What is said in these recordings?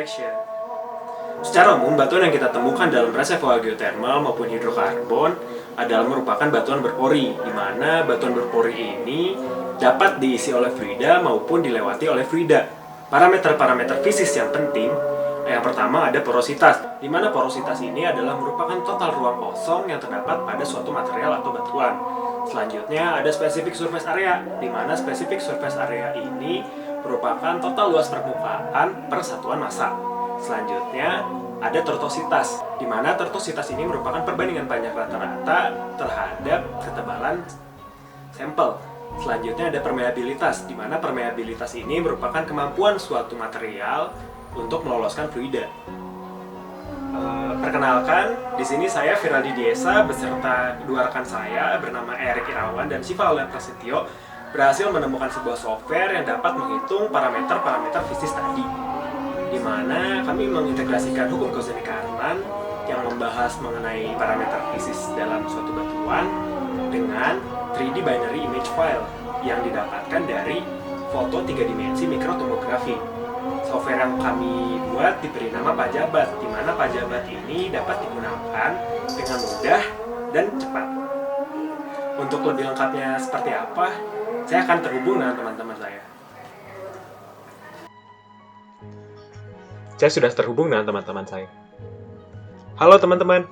interaction. Secara umum, batuan yang kita temukan dalam reservoir geothermal maupun hidrokarbon adalah merupakan batuan berpori, di mana batuan berpori ini dapat diisi oleh fluida maupun dilewati oleh fluida. Parameter-parameter fisis yang penting, yang pertama ada porositas, di mana porositas ini adalah merupakan total ruang kosong yang terdapat pada suatu material atau batuan. Selanjutnya ada specific surface area, di mana specific surface area ini merupakan total luas permukaan per satuan massa. Selanjutnya ada tortuositas, di mana tortuositas ini merupakan perbandingan panjang rata-rata terhadap ketebalan sampel. Selanjutnya ada permeabilitas, di mana permeabilitas ini merupakan kemampuan suatu material untuk meloloskan fluida. Perkenalkan, di sini saya Firaldi Diesa beserta dua rekan saya bernama Erik Irawan dan Syifa Aulia Prasetyo berhasil menemukan sebuah software yang dapat menghitung parameter-parameter fisis tadi, di mana kami mengintegrasikan hukum Kozenek-Harman yang membahas mengenai parameter fisis dalam suatu batuan dengan 3D binary image file yang didapatkan dari foto 3 dimensi mikrotomografi. Software yang kami buat diberi nama Pajabat, di mana Pajabat ini dapat digunakan dengan mudah dan cepat. Untuk lebih lengkapnya seperti apa, saya akan terhubung dengan teman-teman saya. Saya sudah terhubung dengan teman-teman saya. Halo teman-teman.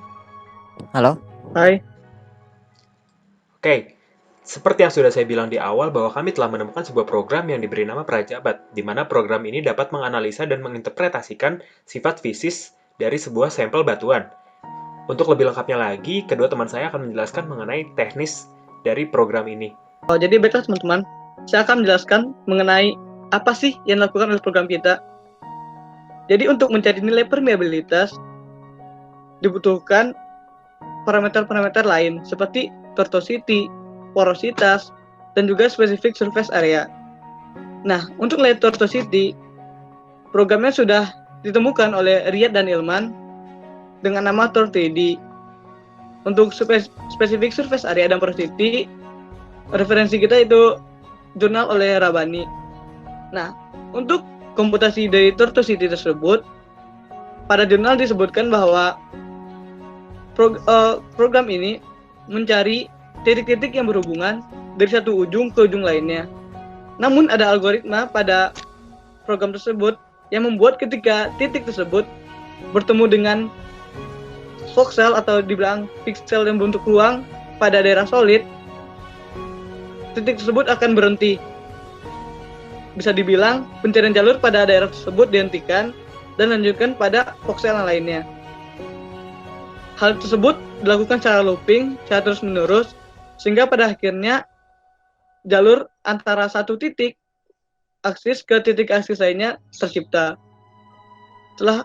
Halo. Hai. Oke, seperti yang sudah saya bilang di awal bahwa kami telah menemukan sebuah program yang diberi nama Prajabat, di mana program ini dapat menganalisa dan menginterpretasikan sifat fisis dari sebuah sampel batuan. Untuk lebih lengkapnya lagi, kedua teman saya akan menjelaskan mengenai teknis dari program ini. Jadi baiklah teman-teman, saya akan menjelaskan mengenai apa sih yang dilakukan oleh program kita. Jadi untuk mencari nilai permeabilitas, dibutuhkan parameter-parameter lain seperti tortuosity, porositas, dan juga specific surface area. Nah, untuk nilai tortuosity, programnya sudah ditemukan oleh Riyad dan Ilman dengan nama Tor3D. Untuk specific surface area dan porosity, referensi kita itu jurnal oleh Rabbani. Nah, untuk komputasi dari tortuosity tersebut, pada jurnal disebutkan bahwa program ini mencari titik-titik yang berhubungan dari satu ujung ke ujung lainnya. Namun ada algoritma pada program tersebut yang membuat ketika titik tersebut bertemu dengan voxel atau dibilang pixel yang bentuk ruang pada daerah solid, titik tersebut akan berhenti. Bisa dibilang pencarian jalur pada daerah tersebut dihentikan dan lanjutkan pada voxel yang lainnya. Hal tersebut dilakukan secara looping, secara terus-menerus, sehingga pada akhirnya jalur antara satu titik aksis ke titik aksis lainnya tercipta. Setelah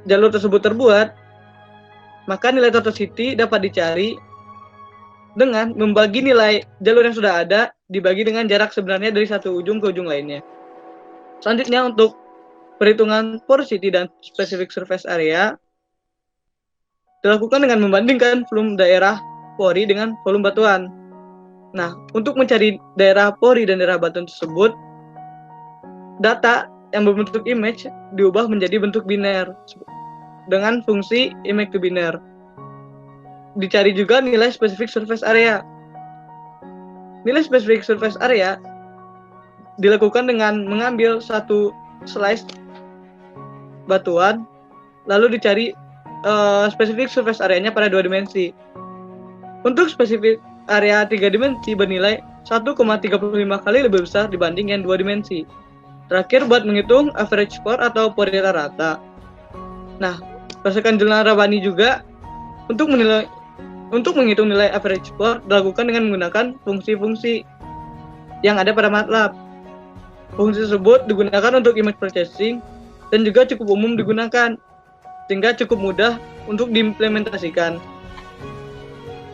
jalur tersebut terbuat, maka nilai tortuosity dapat dicari dengan membagi nilai jalur yang sudah ada dibagi dengan jarak sebenarnya dari satu ujung ke ujung lainnya. Selanjutnya untuk perhitungan porosity dan specific surface area dilakukan dengan membandingkan volume daerah pori dengan volume batuan. Nah, untuk mencari daerah pori dan daerah batuan tersebut, data yang berbentuk image diubah menjadi bentuk biner dengan fungsi image to biner. Dicari juga nilai specific surface area. Nilai specific surface area dilakukan dengan mengambil satu slice batuan, lalu dicari specific surface area-nya pada 2 dimensi. Untuk specific area 3 dimensi bernilai 1,35 kali lebih besar dibanding yang 2 dimensi. Terakhir buat menghitung average pore atau pori rata. Nah, berdasarkan jurnal Rabbani juga untuk menghitung nilai average pore dilakukan dengan menggunakan fungsi-fungsi yang ada pada MATLAB. Fungsi tersebut digunakan untuk image processing dan juga cukup umum digunakan, sehingga cukup mudah untuk diimplementasikan.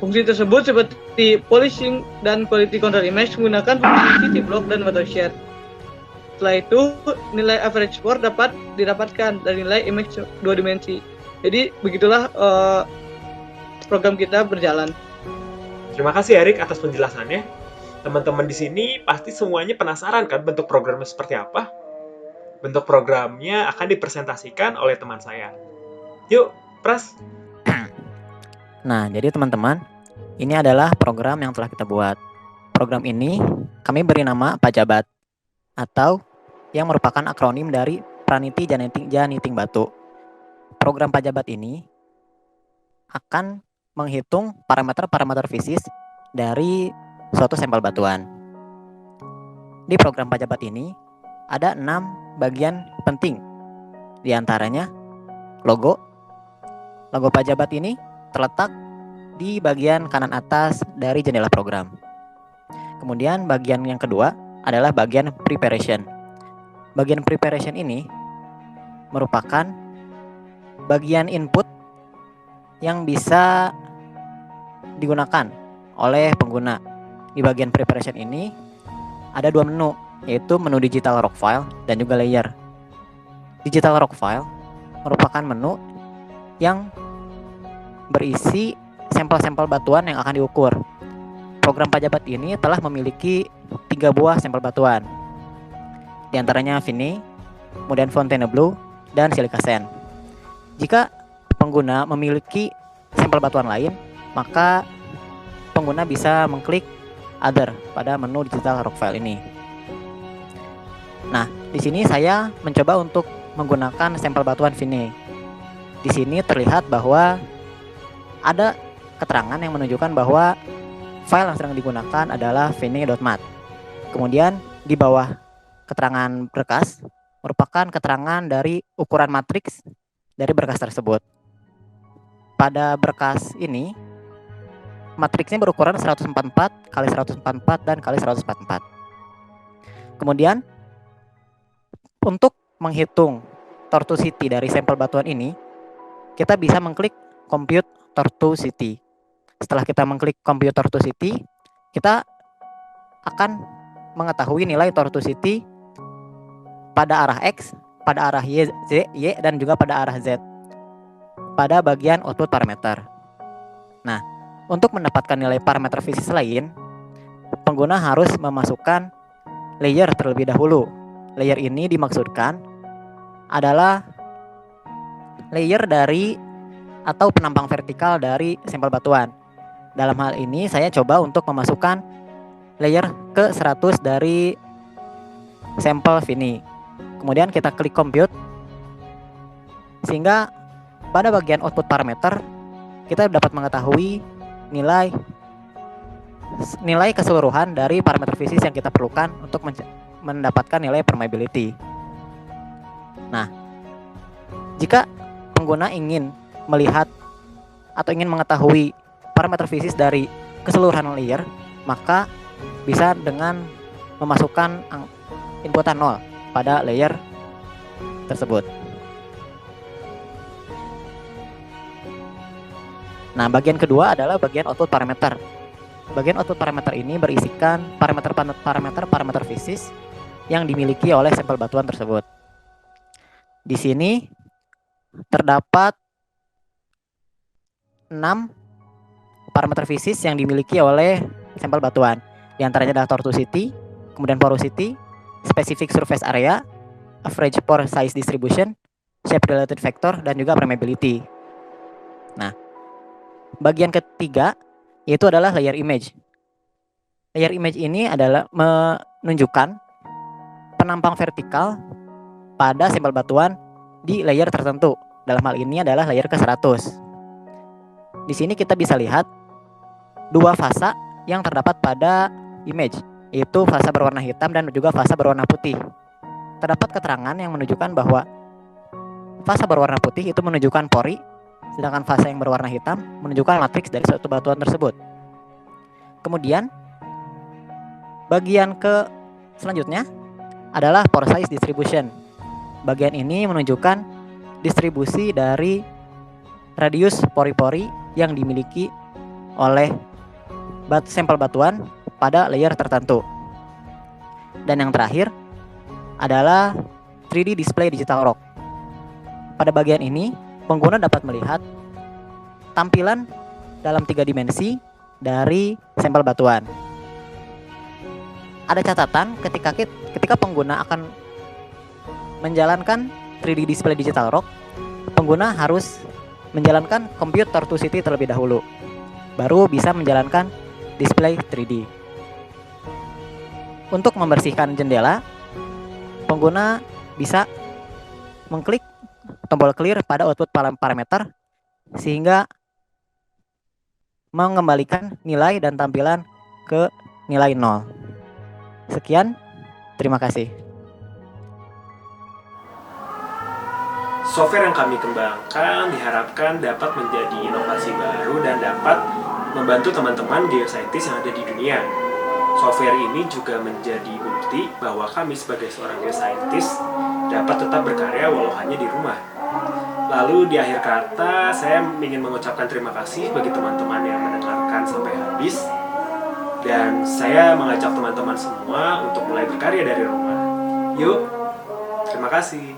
Fungsi tersebut seperti polishing dan quality control image menggunakan fungsi city block dan watershed. Setelah itu, nilai average pore dapat didapatkan dari nilai image 2 dimensi. Jadi, begitulah program kita berjalan. Terima kasih Erik atas penjelasannya. Teman-teman di sini pasti semuanya penasaran kan bentuk programnya seperti apa? Bentuk programnya akan dipresentasikan oleh teman saya. Yuk, Pras. Nah, jadi teman-teman, ini adalah program yang telah kita buat. Program ini kami beri nama Pajabat, atau yang merupakan akronim dari Praniti Janiting Batu. Program Pajabat ini akan menghitung parameter-parameter fisis dari suatu sampel batuan. Di program Pajabat ini ada 6 bagian penting. Di antaranya logo. Logo Pajabat ini terletak di bagian kanan atas dari jendela program. Kemudian bagian yang kedua adalah bagian preparation. Bagian preparation ini merupakan bagian input yang bisa digunakan oleh pengguna. Di bagian preparation ini ada 2 menu, yaitu menu digital rock file dan juga layer. Digital rock file merupakan menu yang berisi sampel-sampel batuan yang akan diukur. Program Pajabat ini telah memiliki 3 buah sampel batuan, di antaranya Vinny, kemudian Fontainebleau, dan Silica Sand. Jika pengguna memiliki sampel batuan lain, maka pengguna bisa mengklik Other pada menu digital rock file ini. Nah, di sini saya mencoba untuk menggunakan sampel batuan Vinny. Di sini terlihat bahwa ada keterangan yang menunjukkan bahwa file yang sedang digunakan adalah vinny.mat. Kemudian di bawah keterangan berkas merupakan keterangan dari ukuran matriks dari berkas tersebut. Pada berkas ini matriksnya berukuran 144 x 144 dan x 144. Kemudian untuk menghitung tortuosity dari sampel batuan ini, kita bisa mengklik compute tortuosity. Setelah kita mengklik compute tortuosity, kita akan mengetahui nilai tortuosity pada arah X, pada arah Y, dan juga pada arah Z pada bagian output parameter. Nah, untuk mendapatkan nilai parameter fisis lain, pengguna harus memasukkan layer terlebih dahulu. Layer ini dimaksudkan adalah layer dari atau penampang vertikal dari sampel batuan. Dalam hal ini saya coba untuk memasukkan layer ke 100 dari sampel Vinny. Kemudian kita klik compute, sehingga pada bagian output parameter kita dapat mengetahui nilai keseluruhan dari parameter fisis yang kita perlukan untuk mendapatkan nilai permeability. Nah, jika pengguna ingin melihat atau ingin mengetahui parameter fisis dari keseluruhan layer, maka bisa dengan memasukkan inputan 0 pada layer tersebut. Nah, bagian kedua adalah bagian output parameter. Bagian output parameter ini berisikan parameter fisis yang dimiliki oleh sampel batuan tersebut. Di sini terdapat 6 parameter fisis yang dimiliki oleh sampel batuan. Di antaranya adalah tortuosity, kemudian porosity, specific surface area, average pore size distribution, shape related factor, dan juga permeability. Nah, bagian ketiga yaitu adalah layer image. Layer image ini adalah menunjukkan penampang vertikal pada sampel batuan di layer tertentu. Dalam hal ini adalah layer ke-100. Di sini kita bisa lihat 2 fasa yang terdapat pada image, yaitu fasa berwarna hitam dan juga fasa berwarna putih. Terdapat keterangan yang menunjukkan bahwa fasa berwarna putih itu menunjukkan pori, sedangkan fasa yang berwarna hitam menunjukkan matriks dari suatu batuan tersebut. Kemudian bagian selanjutnya adalah pore size distribution. Bagian ini menunjukkan distribusi dari radius pori-pori yang dimiliki oleh sampel batuan pada layer tertentu. Dan yang terakhir adalah 3D display digital rock. Pada bagian ini, pengguna dapat melihat tampilan dalam 3 dimensi dari sampel batuan. Ada catatan ketika pengguna akan menjalankan 3D display digital rock, pengguna harus menjalankan computer to city terlebih dahulu, baru bisa menjalankan display 3D. Untuk membersihkan jendela, pengguna bisa mengklik tombol clear pada output parameter sehingga mengembalikan nilai dan tampilan ke nilai 0. Sekian, terima kasih. Software yang kami kembangkan diharapkan dapat menjadi inovasi baru dan dapat membantu teman-teman geoscientist yang ada di dunia. Software ini juga menjadi bukti bahwa kami sebagai seorang geoscientist dapat tetap berkarya walau hanya di rumah. Lalu di akhir kata, saya ingin mengucapkan terima kasih bagi teman-teman yang mendengarkan sampai habis. Dan saya mengajak teman-teman semua untuk mulai berkarya dari rumah. Yuk, terima kasih.